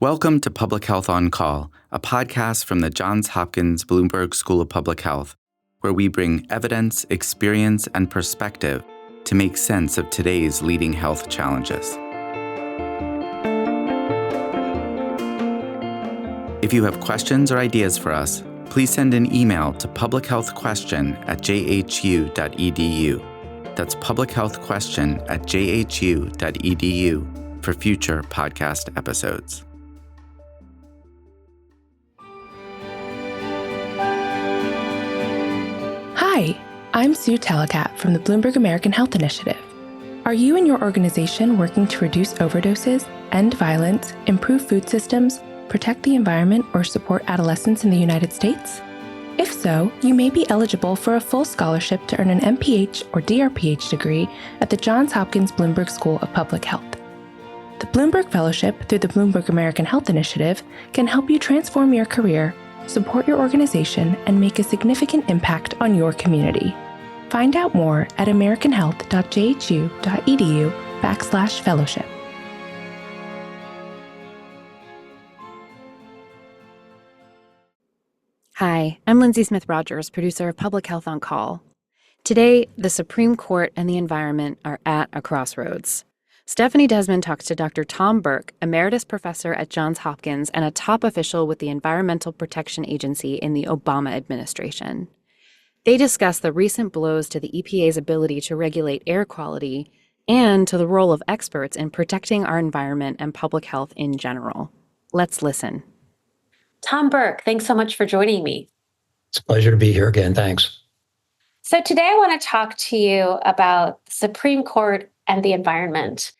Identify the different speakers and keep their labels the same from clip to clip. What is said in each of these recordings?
Speaker 1: Welcome to Public Health on Call, a podcast from the Johns Hopkins Bloomberg School of Public Health, where we bring evidence, experience, and perspective to make sense of today's leading health challenges. If you have questions or ideas for us, please send an email to publichealthquestion@jhu.edu. That's publichealthquestion@jhu.edu for future podcast episodes.
Speaker 2: Hi, I'm Sue Telecat from the Bloomberg American Health Initiative. Are you and your organization working to reduce overdoses, end violence, improve food systems, protect the environment, or support adolescents in the United States? If so, you may be eligible for a full scholarship to earn an MPH or DRPH degree at the Johns Hopkins Bloomberg School of Public Health. The Bloomberg Fellowship through the Bloomberg American Health Initiative can help you transform your career, support your organization, and make a significant impact on your community. Find out more at americanhealth.jhu.edu/fellowship.
Speaker 3: Hi, I'm Lindsay Smith-Rogers, producer of Public Health on Call. Today, the Supreme Court and the environment are at a crossroads. Stephanie Desmon talks to Dr. Tom Burke, emeritus professor at Johns Hopkins and a top official with the Environmental Protection Agency in the Obama administration. They discuss the recent blows to the EPA's ability to regulate air quality and to the role of experts in protecting our environment and public health in general. Let's listen.
Speaker 4: Tom Burke, thanks so much for joining me.
Speaker 5: It's a pleasure to be here again. Thanks.
Speaker 4: So today I want to talk to you about the Supreme Court and the environment.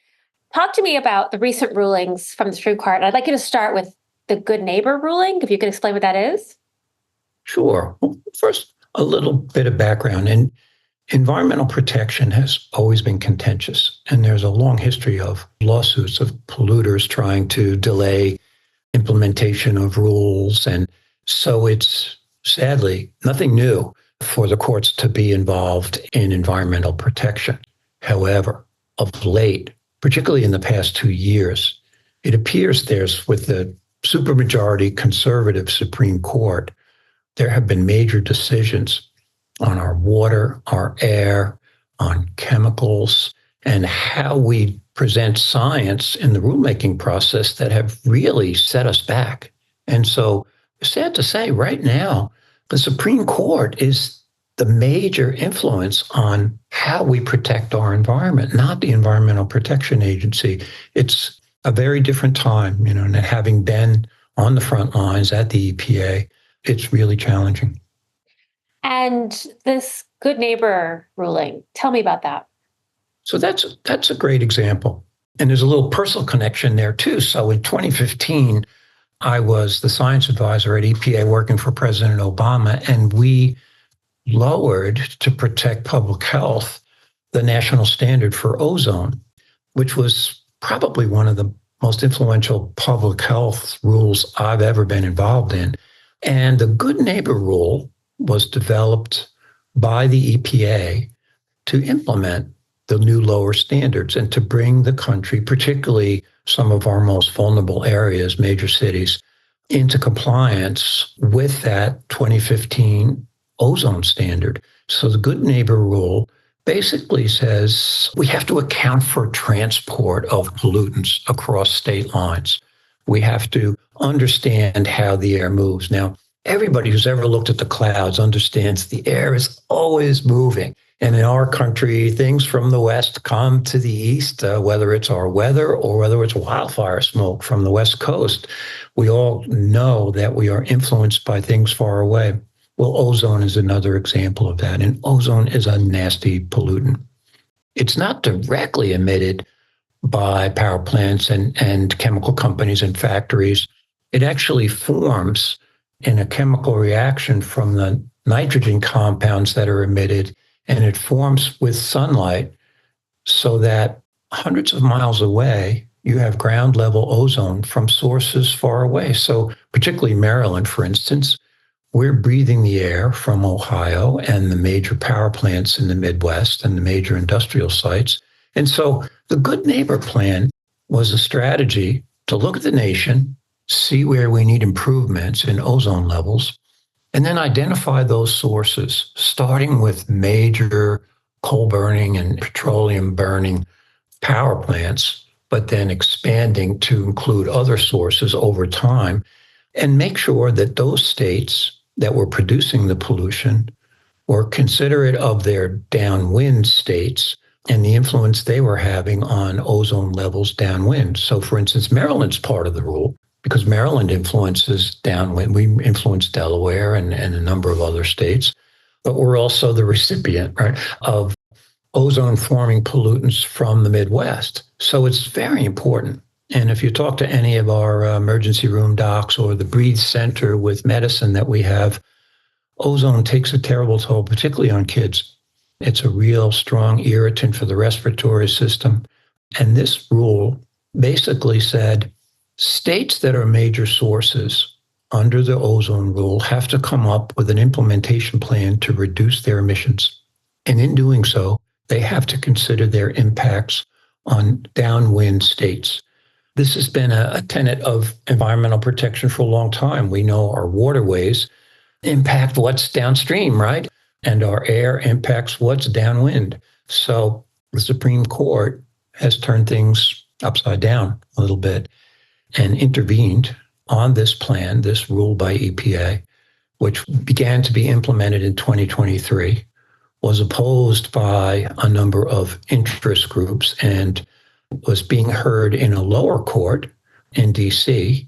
Speaker 4: Talk to me about the recent rulings from the Supreme Court. I'd like you to start with the good neighbor ruling, if you could explain what that is.
Speaker 5: Sure. Well, first, a little bit of background. And environmental protection has always been contentious, and there's a long history of lawsuits of polluters trying to delay implementation of rules. And so it's sadly nothing new for the courts to be involved in environmental protection. However, of late, particularly in the past 2 years, it appears with the supermajority conservative Supreme Court, there have been major decisions on our water, our air, on chemicals, and how we present science in the rulemaking process that have really set us back. And so, sad to say, right now, the Supreme Court is the major influence on how we protect our environment, not the Environmental Protection Agency. It's a very different time, and having been on the front lines at the EPA, it's really challenging.
Speaker 4: And this good neighbor ruling, tell me about that.
Speaker 5: So that's a great example. And there's a little personal connection there too. So in 2015, I was the science advisor at EPA working for President Obama, and we lowered, to protect public health, the national standard for ozone, which was probably one of the most influential public health rules I've ever been involved in. And the Good Neighbor Rule was developed by the EPA to implement the new lower standards and to bring the country, particularly some of our most vulnerable areas, major cities, into compliance with that 2015 ozone standard. So the Good Neighbor Rule basically says we have to account for transport of pollutants across state lines. We have to understand how the air moves. Now, everybody who's ever looked at the clouds understands the air is always moving. And in our country, things from the west come to the east, whether it's our weather or whether it's wildfire smoke from the West Coast. We all know that we are influenced by things far away. Well, ozone is another example of that. And ozone is a nasty pollutant. It's not directly emitted by power plants and chemical companies and factories. It actually forms in a chemical reaction from the nitrogen compounds that are emitted, and it forms with sunlight so that hundreds of miles away, you have ground level ozone from sources far away. So particularly Maryland, for instance, we're breathing the air from Ohio and the major power plants in the Midwest and the major industrial sites. And so the Good Neighbor Plan was a strategy to look at the nation see where we need improvements in ozone levels, and then identify those sources, starting with major coal burning and petroleum burning power plants, but then expanding to include other sources over time, and make sure that those states that were producing the pollution were considerate of their downwind states and the influence they were having on ozone levels downwind. So, for instance, Maryland's part of the rule because Maryland influences downwind. We influence Delaware and a number of other states, but we're also the recipient, right, of ozone-forming pollutants from the Midwest. So it's very important. And if you talk to any of our emergency room docs or the Breathe Center with medicine that we have, ozone takes a terrible toll, particularly on kids. It's a real strong irritant for the respiratory system. And this rule basically said states that are major sources under the ozone rule have to come up with an implementation plan to reduce their emissions. And in doing so, they have to consider their impacts on downwind states. This has been a tenet of environmental protection for a long time. We know our waterways impact what's downstream, right? And our air impacts what's downwind. So the Supreme Court has turned things upside down a little bit and intervened on this plan, this rule by EPA, which began to be implemented in 2023, was opposed by a number of interest groups and was being heard in a lower court in DC.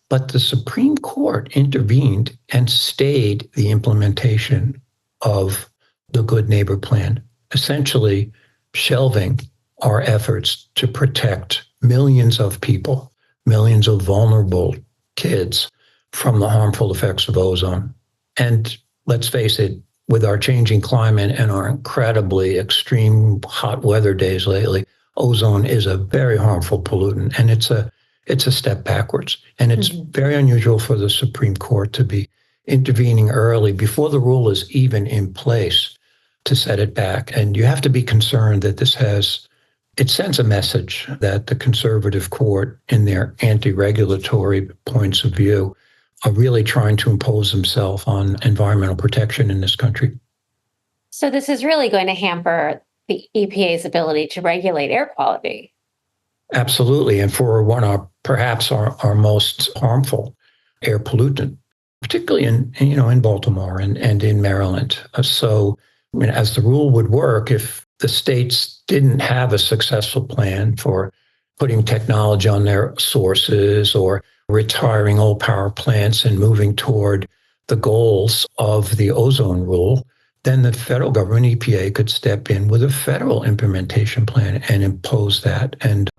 Speaker 5: But the Supreme Court intervened and stayed the implementation of the Good Neighbor Plan, essentially shelving our efforts to protect millions of people, millions of vulnerable kids from the harmful effects of ozone. And let's face it, with our changing climate and our incredibly extreme hot weather days lately, ozone is a very harmful pollutant, and it's a step backwards. And it's very unusual for the Supreme Court to be intervening early before the rule is even in place to set it back. And you have to be concerned that it sends a message that the conservative court, in their anti-regulatory points of view, are really trying to impose themselves on environmental protection in this country.
Speaker 4: So this is really going to hamper the EPA's ability to regulate air quality.
Speaker 5: Absolutely. And for one of perhaps our most harmful air pollutant, particularly in Baltimore and in Maryland. So, as the rule would work, if the states didn't have a successful plan for putting technology on their sources or retiring old power plants and moving toward the goals of the ozone rule, then the federal government, EPA, could step in with a federal implementation plan and impose that. And,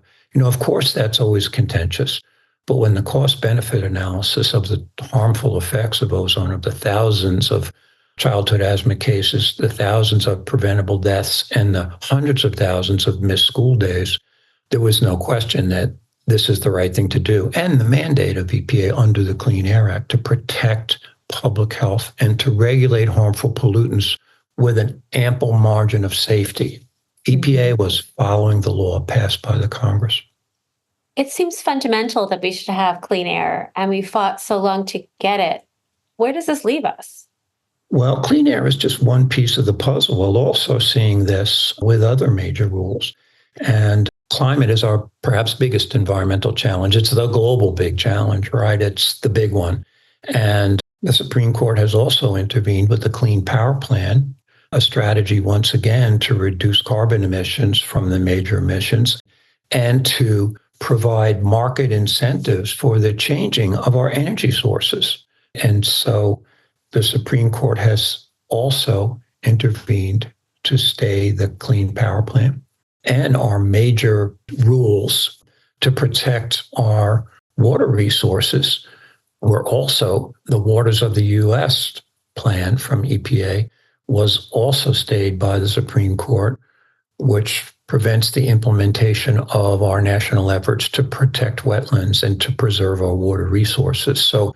Speaker 5: of course, that's always contentious. But when the cost-benefit analysis of the harmful effects of ozone, of the thousands of childhood asthma cases, the thousands of preventable deaths, and the hundreds of thousands of missed school days, there was no question that this is the right thing to do. And the mandate of EPA under the Clean Air Act to protect public health and to regulate harmful pollutants with an ample margin of safety. EPA was following the law passed by the Congress.
Speaker 4: It seems fundamental that we should have clean air, and we fought so long to get it. Where does this leave us?
Speaker 5: Well, clean air is just one piece of the puzzle. We're also seeing this with other major rules. And climate is our perhaps biggest environmental challenge. It's the global big challenge, right? It's the big one. And the Supreme Court has also intervened with the Clean Power Plan, a strategy once again to reduce carbon emissions from the major emissions and to provide market incentives for the changing of our energy sources. And so the Supreme Court has also intervened to stay the Clean Power Plan and our major rules to protect our water resources were also the Waters of the U.S. plan from EPA was also stayed by the Supreme Court, which prevents the implementation of our national efforts to protect wetlands and to preserve our water resources. So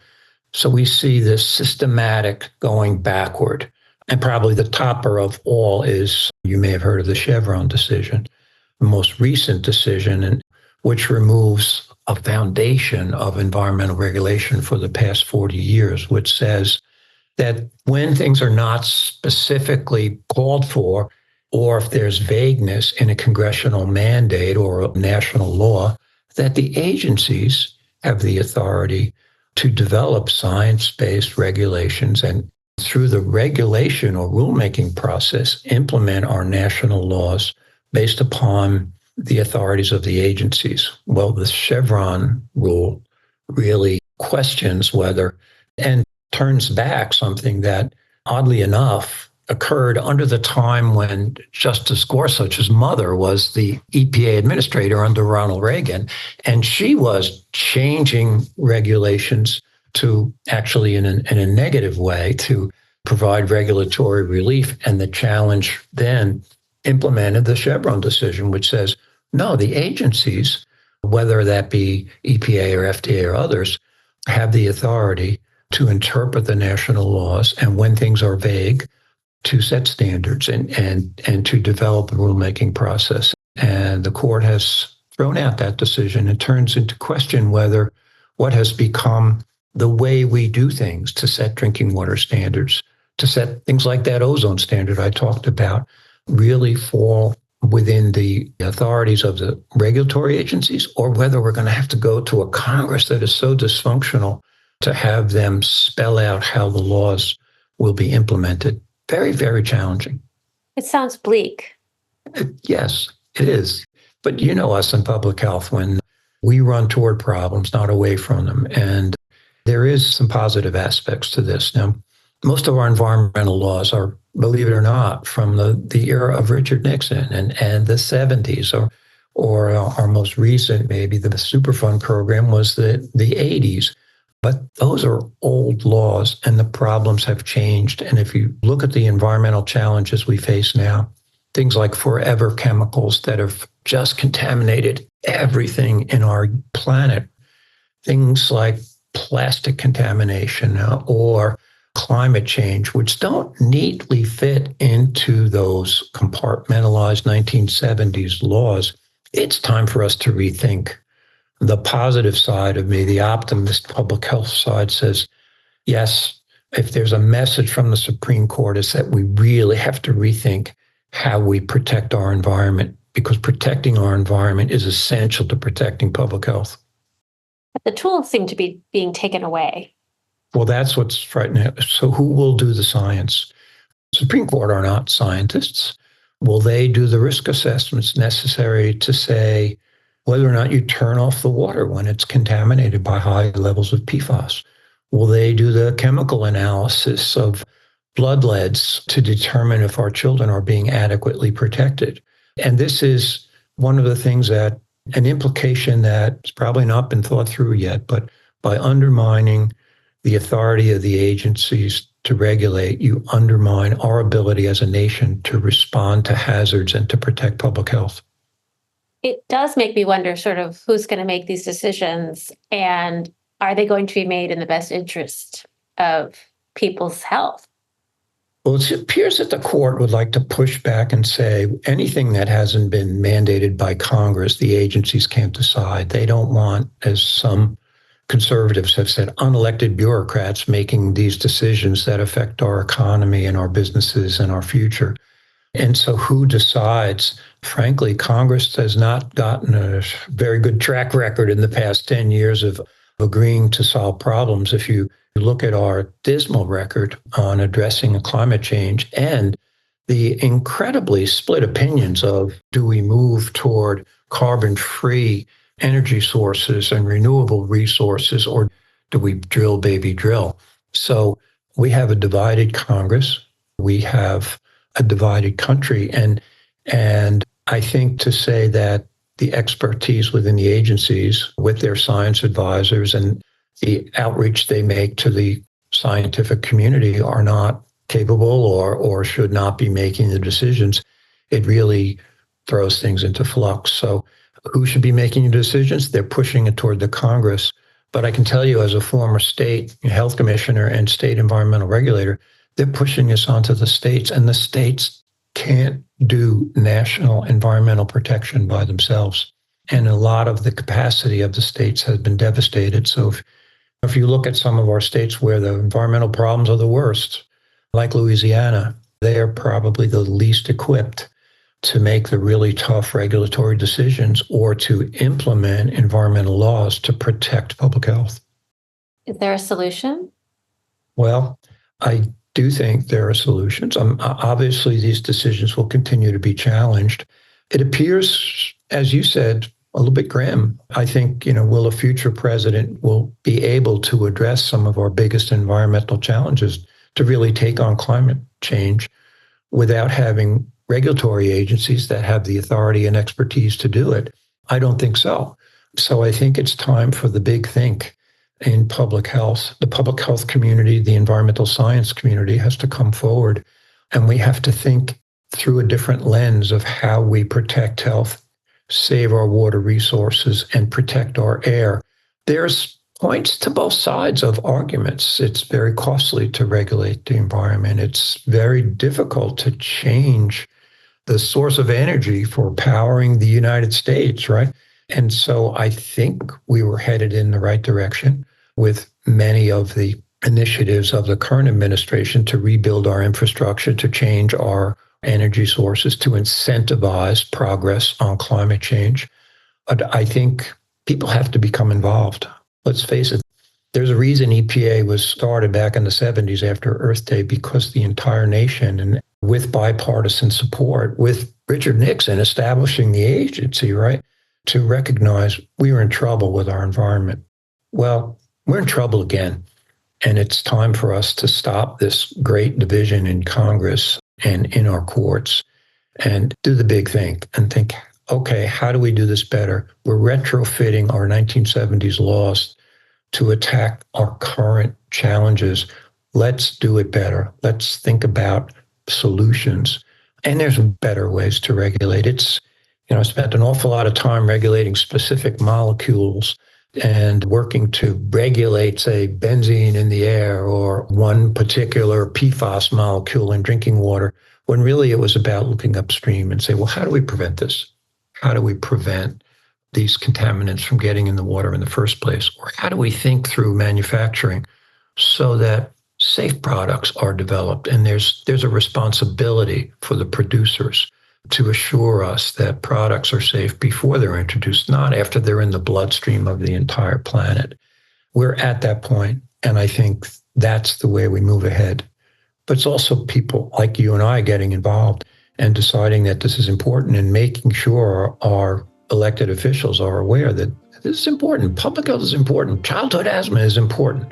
Speaker 5: we see this systematic going backward. And probably the topper of all is, you may have heard of the Chevron decision, the most recent decision, and which removes a foundation of environmental regulation for the past 40 years, which says that when things are not specifically called for, or if there's vagueness in a congressional mandate or a national law, that the agencies have the authority to develop science-based regulations and through the regulation or rulemaking process, implement our national laws based upon the authorities of the agencies. Well, the Chevron rule really questions whether and turns back something that, oddly enough, occurred under the time when Justice Gorsuch's mother was the EPA administrator under Ronald Reagan, and she was changing regulations to actually in a negative way to provide regulatory relief. And the challenge then implemented the Chevron decision, which says, no, the agencies, whether that be EPA or FDA or others, have the authority to interpret the national laws, and when things are vague, to set standards and to develop a rulemaking process. And the court has thrown out that decision. It turns into question whether what has become the way we do things to set drinking water standards, to set things like that ozone standard I talked about, really fall within the authorities of the regulatory agencies, or whether we're going to have to go to a Congress that is so dysfunctional to have them spell out how the laws will be implemented. Very, very challenging.
Speaker 4: It sounds bleak.
Speaker 5: Yes, it is. But you know us in public health, when we run toward problems, not away from them. And there is some positive aspects to this. Now, most of our environmental laws are, believe it or not, from the era of Richard Nixon and the 70s, or our most recent, maybe the Superfund program was the 80s. But those are old laws, and the problems have changed. And if you look at the environmental challenges we face now, things like forever chemicals that have just contaminated everything in our planet, things like plastic contamination or climate change, which don't neatly fit into those compartmentalized 1970s laws, it's time for us to rethink. The positive side of me, the optimist public health side, says, yes, if there's a message from the Supreme Court, it's that we really have to rethink how we protect our environment, because protecting our environment is essential to protecting public health.
Speaker 4: But the tools seem to be being taken away.
Speaker 5: Well, that's what's frightening. So who will do the science? The Supreme Court are not scientists. Will they do the risk assessments necessary to say whether or not you turn off the water when it's contaminated by high levels of PFAS? Will they do the chemical analysis of blood leads to determine if our children are being adequately protected? And this is one of the things that, an implication that's probably not been thought through yet, but by undermining the authority of the agencies to regulate, you undermine our ability as a nation to respond to hazards and to protect public health.
Speaker 4: It does make me wonder sort of who's going to make these decisions, and are they going to be made in the best interest of people's health?
Speaker 5: Well, it appears that the court would like to push back and say anything that hasn't been mandated by Congress, the agencies can't decide. They don't want, as some conservatives have said, unelected bureaucrats making these decisions that affect our economy and our businesses and our future. And so who decides? Frankly, Congress has not gotten a very good track record in the past 10 years of agreeing to solve problems. If you look at our dismal record on addressing climate change and the incredibly split opinions of, do we move toward carbon-free energy sources and renewable resources, or do we drill, baby, drill? So we have a divided Congress. We have a divided country. And I think to say that the expertise within the agencies with their science advisors and the outreach they make to the scientific community are not capable or should not be making the decisions, it really throws things into flux. So who should be making the decisions? They're pushing it toward the Congress. But I can tell you, as a former state health commissioner and state environmental regulator, they're pushing this onto the states, and the states can't do national environmental protection by themselves. And a lot of the capacity of the states has been devastated. So if you look at some of our states where the environmental problems are the worst, like Louisiana, they are probably the least equipped to make the really tough regulatory decisions or to implement environmental laws to protect public health.
Speaker 4: Is there a solution?
Speaker 5: Well, I do think there are solutions. Obviously, these decisions will continue to be challenged. It appears, as you said, a little bit grim. I think, will a future president will be able to address some of our biggest environmental challenges to really take on climate change without having regulatory agencies that have the authority and expertise to do it? I don't think so. So I think it's time for the big think in public health. The public health community, the environmental science community has to come forward, and we have to think through a different lens of how we protect health, save our water resources, and protect our air. There's points to both sides of arguments. It's very costly to regulate the environment. It's very difficult to change the source of energy for powering the United States, right? And so I think we were headed in the right direction with many of the initiatives of the current administration to rebuild our infrastructure, to change our energy sources, to incentivize progress on climate change. But I think people have to become involved. Let's face it, there's a reason EPA was started back in the 70s after Earth Day, because the entire nation, and with bipartisan support, with Richard Nixon establishing the agency, right, to recognize we were in trouble with our environment. Well, we're in trouble again. And it's time for us to stop this great division in Congress and in our courts and do the big think and think, okay, how do we do this better? We're retrofitting our 1970s laws to attack our current challenges. Let's do it better. Let's think about solutions. And there's better ways to regulate. I spent an awful lot of time regulating specific molecules and working to regulate, say, benzene in the air or one particular PFAS molecule in drinking water, when really it was about looking upstream and say, well, how do we prevent this? How do we prevent these contaminants from getting in the water in the first place? Or how do we think through manufacturing so that safe products are developed? And there's a responsibility for the producers to assure us that products are safe before they're introduced, not after they're in the bloodstream of the entire planet. We're at that point, and I think that's the way we move ahead. But it's also people like you and I getting involved and deciding that this is important and making sure our elected officials are aware that this is important. Public health is important. Childhood asthma is important.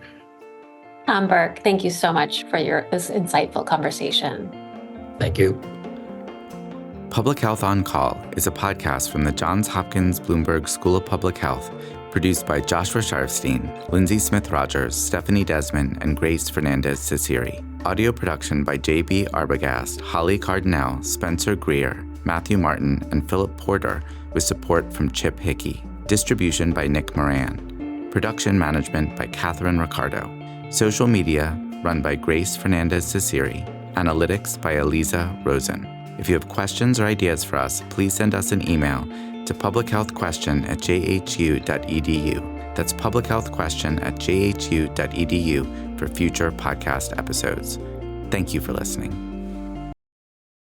Speaker 4: Tom Burke, thank you so much for this insightful conversation.
Speaker 5: Thank you.
Speaker 1: Public Health on Call is a podcast from the Johns Hopkins Bloomberg School of Public Health, produced by Joshua Sharfstein, Lindsay Smith-Rogers, Stephanie Desmon, and Grace Fernandez-Ciceri. Audio production by J.B. Arbogast, Holly Cardinale, Spencer Greer, Matthew Martin, and Philip Porter, with support from Chip Hickey. Distribution by Nick Moran. Production management by Catherine Ricardo. Social media run by Grace Fernandez-Ciceri. Analytics by Eliza Rosen. If you have questions or ideas for us, please send us an email to publichealthquestion@jhu.edu. That's publichealthquestion@jhu.edu for future podcast episodes. Thank you for listening.